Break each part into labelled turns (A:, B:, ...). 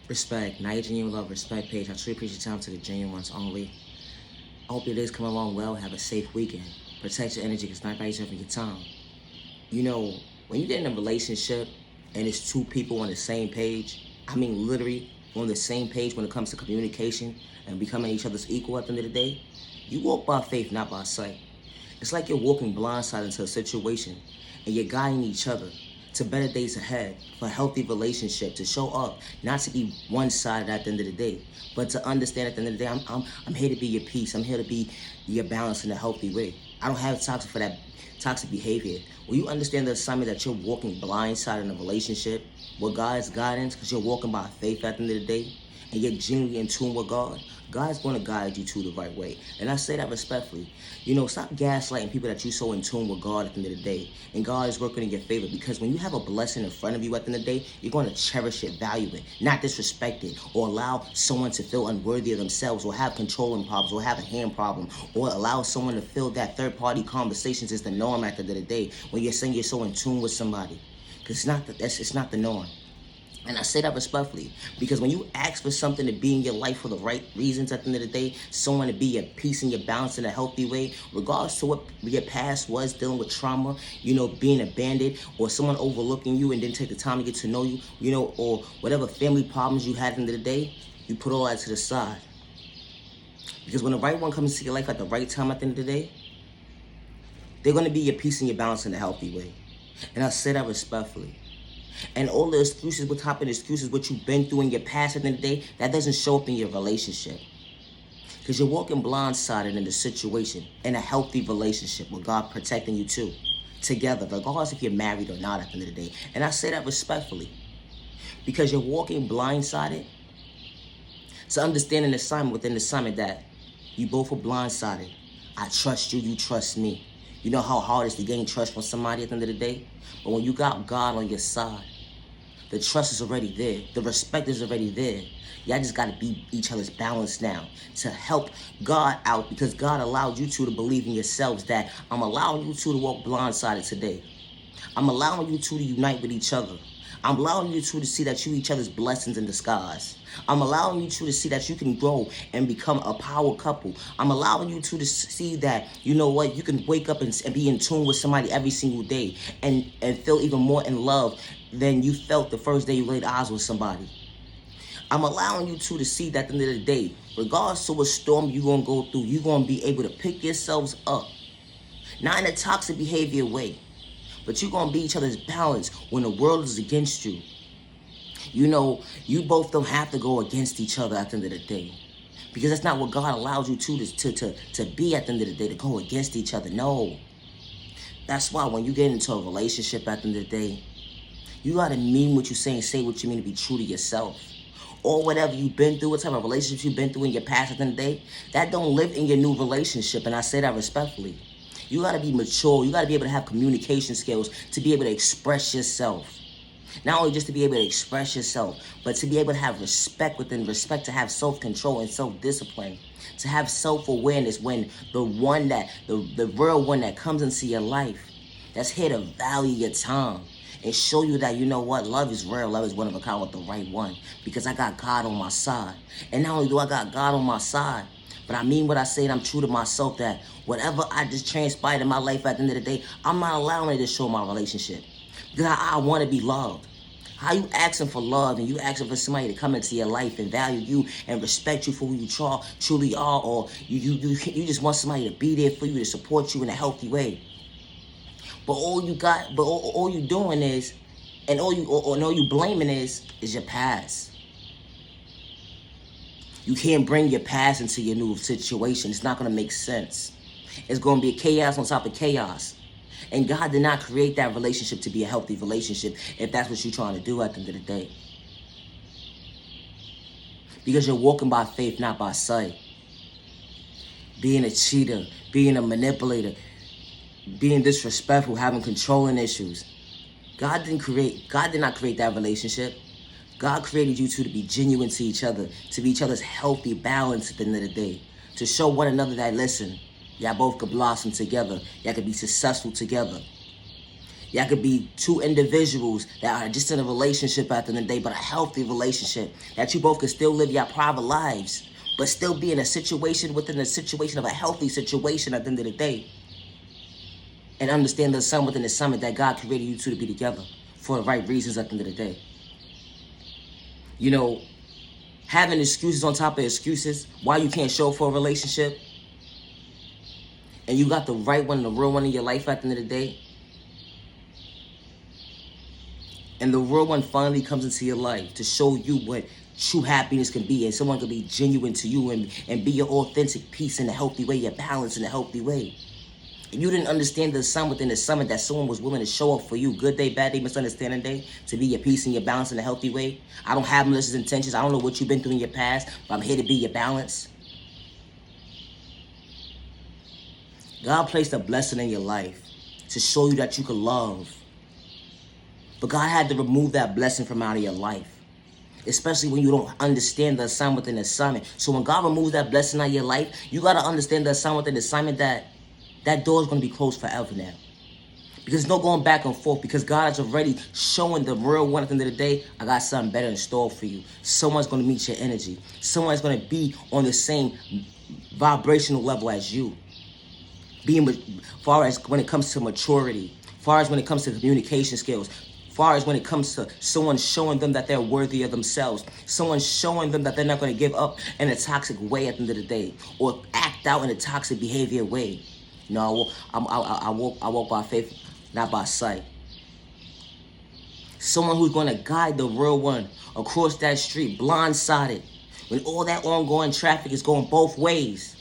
A: Respect, not your genuine love, respect page. I truly appreciate your time to the genuine ones only. I hope your days come along well. Have a safe weekend. Protect your energy because not everybody's having your time. You know, when you get in a relationship and it's two people on the same page, I mean literally on the same page when it comes to communication and becoming each other's equal at the end of the day, you walk by faith, not by sight. It's like you're walking blindside into a situation and you're guiding each other to better days ahead for a healthy relationship, to show up, not to be one-sided at the end of the day, but to understand at the end of the day, I'm here to be your peace. I'm here to be your balance in a healthy way. I don't have toxic for that toxic behavior. When you understand the assignment that you're walking blindside in a relationship with God's guidance, because you're walking by faith at the end of the day, and you're genuinely in tune with God, God's going to guide you to the right way. And I say that respectfully. You know, stop gaslighting people that you're so in tune with God at the end of the day. And God is working in your favor, because when you have a blessing in front of you at the end of the day, you're going to cherish it, value it, not disrespect it, or allow someone to feel unworthy of themselves, or have controlling problems, or have a hand problem, or allow someone to feel that third-party conversations is the norm at the end of the day when you're saying you're so in tune with somebody. Because it's not the norm. And I say that respectfully, because when you ask for something to be in your life for the right reasons at the end of the day, someone to be your peace and your balance in a healthy way, regardless to what your past was, dealing with trauma, you know, being abandoned, or someone overlooking you and didn't take the time to get to know you, you know, or whatever family problems you had at the end of the day, you put all that to the side. Because when the right one comes into your life at the right time at the end of the day, they're going to be your peace and your balance in a healthy way. And I say that respectfully. And all the excuses, what type of excuses, what you've been through in your past at the end of the day, that doesn't show up in your relationship. Because you're walking blindsided in the situation, in a healthy relationship with God protecting you too, together, regardless if you're married or not at the end of the day. And I say that respectfully, because you're walking blindsided to understand an assignment within the assignment that you both are blindsided. I trust you, you trust me. You know how hard it is to gain trust from somebody at the end of the day? But when you got God on your side, the trust is already there. The respect is already there. Y'all just got to be each other's balance now to help God out, because God allowed you two to believe in yourselves, that I'm allowing you two to walk blindsided today. I'm allowing you two to unite with each other. I'm allowing you two to see that you each other's blessings in disguise. I'm allowing you two to see that you can grow and become a power couple. I'm allowing you two to see that, you know what, you can wake up and be in tune with somebody every single day and feel even more in love than you felt the first day you laid eyes with somebody. I'm allowing you two to see that at the end of the day, regardless of what storm you're going to go through, you're going to be able to pick yourselves up. Not in a toxic behavior way, but you're going to be each other's balance when the world is against you. You know, you both don't have to go against each other at the end of the day, because that's not what God allows you to be at the end of the day, to go against each other. No. That's why when you get into a relationship at the end of the day, you got to mean what you say and say what you mean, to be true to yourself. Or whatever you've been through, what type of relationships you've been through in your past at the end of the day, that don't live in your new relationship. And I say that respectfully. You got to be mature. You got to be able to have communication skills to be able to express yourself. Not only just to be able to express yourself, but to be able to have respect within respect, to have self-control and self-discipline, to have self-awareness when the real one that comes into your life, that's here to value your time and show you that, you know what, love is real, love is one of a kind with the right one, because I got God on my side. And not only do I got God on my side, but I mean what I say, and I'm true to myself, that whatever I just transpired in my life at the end of the day, I'm not allowing it to show my relationship. Because I want to be loved. How you asking for love and you asking for somebody to come into your life and value you and respect you for who you truly are, or you just want somebody to be there for you, to support you in a healthy way. But all you doing is, and all you blaming is your past. You can't bring your past into your new situation. It's not going to make sense. It's going to be chaos on top of chaos. And God did not create that relationship to be a healthy relationship if that's what you're trying to do at the end of the day. Because you're walking by faith, not by sight. Being a cheater, being a manipulator, being disrespectful, having controlling issues. God did not create that relationship. God created you two to be genuine to each other, to be each other's healthy balance at the end of the day. To show one another that, listen, y'all both could blossom together. Y'all could be successful together. Y'all could be two individuals that are just in a relationship at the end of the day, but a healthy relationship. That you both can still live your private lives, but still be in a situation within a situation of a healthy situation at the end of the day. And understand the sun within the summit that God created you two to be together for the right reasons at the end of the day. You know, having excuses on top of excuses why you can't show up for a relationship, and you got the right one, the real one in your life at the end of the day, and the real one finally comes into your life to show you what true happiness can be, and someone can be genuine to you and be your authentic peace in a healthy way, your balance in a healthy way. And you didn't understand the sun within the summit that someone was willing to show up for you, good day, bad day, misunderstanding day, to be your peace and your balance in a healthy way. I don't have malicious intentions. I don't know what you've been through in your past, but I'm here to be your balance. God placed a blessing in your life to show you that you can love. But God had to remove that blessing from out of your life, especially when you don't understand the assignment within the assignment. So when God removes that blessing out of your life, you got to understand the assignment within the assignment that door is going to be closed forever now. Because there's no going back and forth, because God is already showing the real one at the end of the day, I got something better in store for you. Someone's going to meet your energy. Someone's going to be on the same vibrational level as you. Being far as when it comes to maturity, far as when it comes to communication skills, far as when it comes to someone showing them that they're worthy of themselves, someone showing them that they're not going to give up in a toxic way at the end of the day, or act out in a toxic behavior way. No, I walk by faith, not by sight. Someone who's going to guide the real one across that street, blindsided, when all that ongoing traffic is going both ways.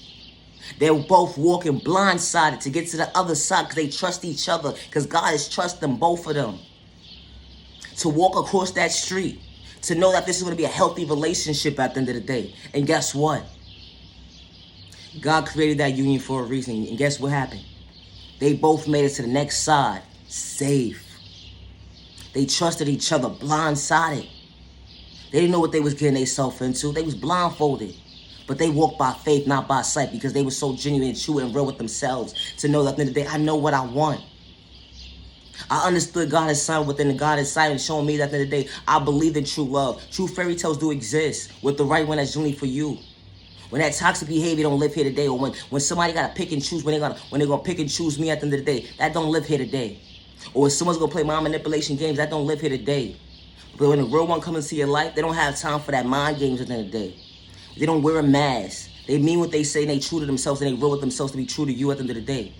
A: They're both walking blindsided to get to the other side because they trust each other, because God has trusted them, both of them, to walk across that street, to know that this is going to be a healthy relationship at the end of the day. And guess what? God created that union for a reason. And guess what happened? They both made it to the next side safe. They trusted each other blindsided. They didn't know what they was getting themselves into. They was blindfolded. But they walked by faith, not by sight, because they were so genuine and true and real with themselves to know that at the end of the day, I know what I want. I understood God is silent within the God is silent, showing me that at the end of the day, I believe in true love. True fairy tales do exist with the right one that's genuinely for you. When that toxic behavior don't live here today, or when somebody gotta pick and choose, when they're gonna pick and choose me at the end of the day, that don't live here today. Or when someone's gonna play mind manipulation games, that don't live here today. But when the real one comes into your life, they don't have time for that mind games at the end of the day. They don't wear a mask. They mean what they say, and they true to themselves, and they real with themselves to be true to you at the end of the day.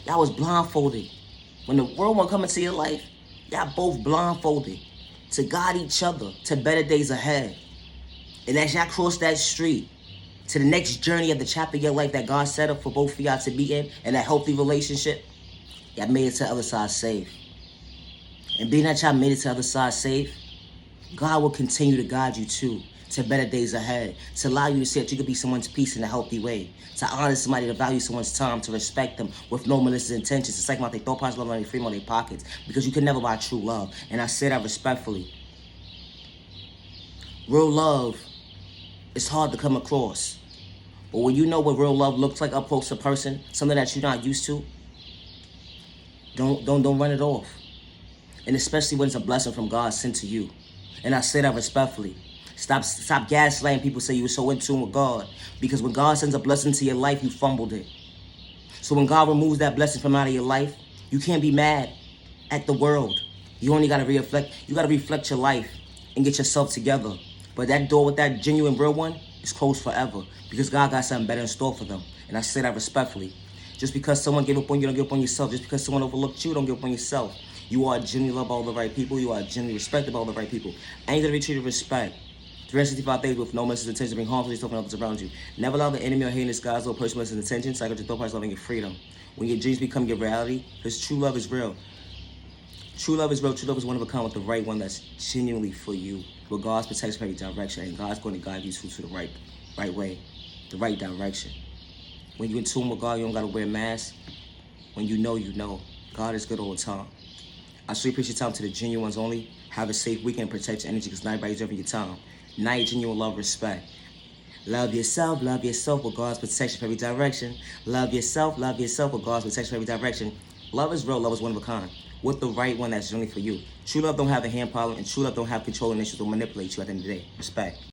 A: Y'all was blindfolded. When the real one comes into your life, y'all both blindfolded to guide each other to better days ahead. And as y'all cross that street to the next journey of the chapter of your life that God set up for both of y'all to be in that healthy relationship, y'all made it to the other side safe. And being that y'all made it to the other side safe, God will continue to guide you to better days ahead, to allow you to see that you could be someone's peace in a healthy way, to honor somebody, to value someone's time, to respect them with no malicious intentions, to psych them out their thought process, love them, free them out their pockets, because you can never buy true love. And I say that respectfully. Real love is hard to come across. But when you know what real love looks like up close to a person, something that you're not used to, don't run it off. And especially when it's a blessing from God sent to you. And I say that respectfully. Stop gaslighting people, say you were so in tune with God. Because when God sends a blessing to your life, you fumbled it. So when God removes that blessing from out of your life, you can't be mad at the world. You only got to reflect. You got to reflect your life and get yourself together. But that door with that genuine real one is closed forever, because God got something better in store for them. And I say that respectfully. Just because someone gave up on you, don't give up on yourself. Just because someone overlooked you, don't give up on yourself. You are genuinely loved by all the right people. You are genuinely respected by all the right people. And you're going to be treated with respect. 365 days with no malicious intention to bring harm to yourself and others around you. Never allow the enemy or hating disguise or person malicious intention. Cycle your thought process, loving your freedom. When your dreams become your reality, because true love is real. True love is real. True love is one of a kind with the right one that's genuinely for you. Where God's protection every direction, and God's going to guide you to the right way, the right direction. When you're in tune with God, you don't got to wear a mask. When you know. God is good all the time. I so appreciate your time to the genuine ones only. Have a safe weekend. Protect your energy, because not everybody's over your time. Now genuine love, respect. Love yourself with God's protection for every direction. Love yourself with God's protection for every direction. Love is real, love is one of a kind. with the right one that's generally for you. True love don't have a hand problem, and true love don't have controlling issues or manipulate you at the end of the day. Respect.